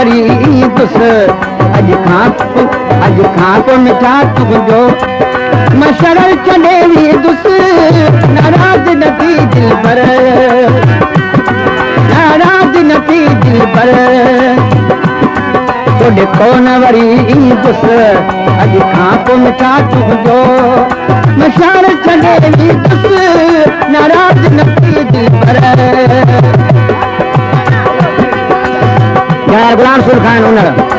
worry दुस अज खां तो मिठा तुझो मशरल चढ़े भी दुस नाराज न थी दिल पर नाराज न थी दिल पर तोड़े कौन वरी दुस अज खां तो मिठा तुझो मशरल चढ़े भी दुस नाराज न थी दिल पर यार गुलाम सुल खान उन्हड़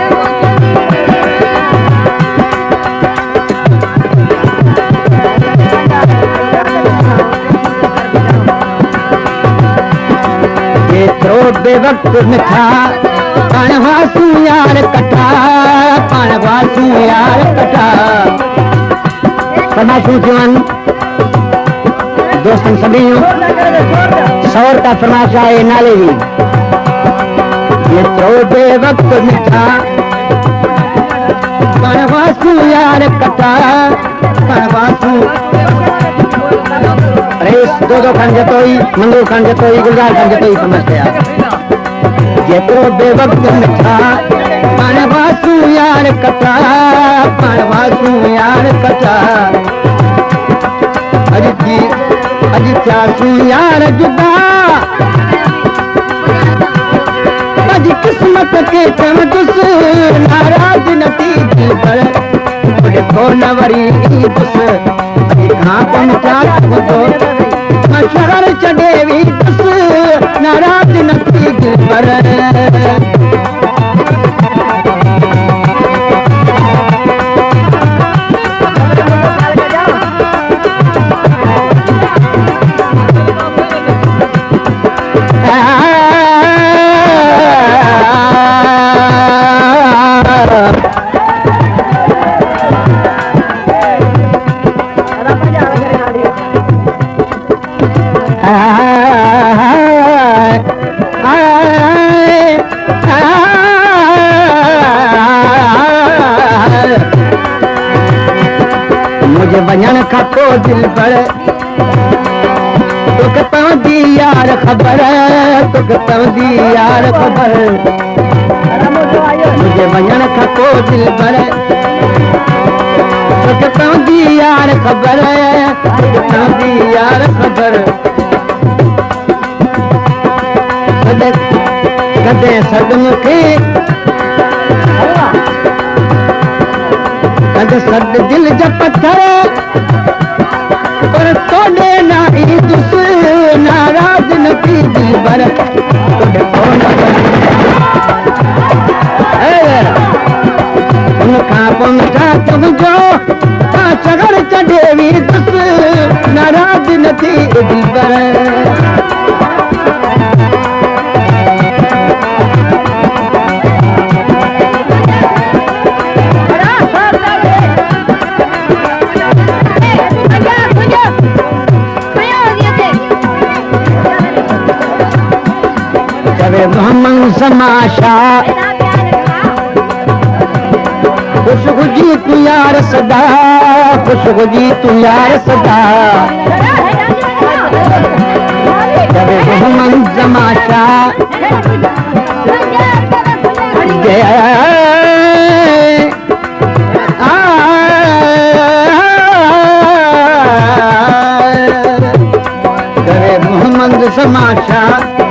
बेवक्त मिठा पाण वासू यार कटा पाण वासू यार कटा फरमाइशूं थियूं दोस्तन सभी सौर का फरमाइश आहे नाले जी एतिरो बेवक्त मिठा पाण वासू यार कटा पाण वासू रेस दो खान जतोई मंगू खान जतोई गुलजार खान जतोई फरमाइश कया जेतिरो बेवक्त मिठा पाण वासू यार कटा पाण वासू यार कटा अॼु थियासूं यार जुदा अॼु क़िस्मत खे चवंदुसि नाराज़ न थी दिल पर ॾिठो न वरी दुस अॼु खां पोइ मिठा ॿुधो मशर छॾे वी दुस नाराज़ न थी दिल पर वञण खां पोइ दिल पर तोखे पवंदी यार ख़बर तोखे पवंदी यार ख़बर मुंहिंजे वञण खां पोइ दिल पर तोखे पवंदी यार ख़बर पवंदी यार ख़बर कॾहिं सद मूंखे सद दिल जा पत्थर पर तोड़े ना दुस नाराज न थी दिल पर उनखां पोइ मिठा तुंहिंजो सगर चढ़े वी दुस नाराज न थी दिल पर मोहम्मद समाशा खुश हुजी तू यार सदा खुश हुजी तू यार सदा मोहम्मद समाशा मोहम्मद समाशा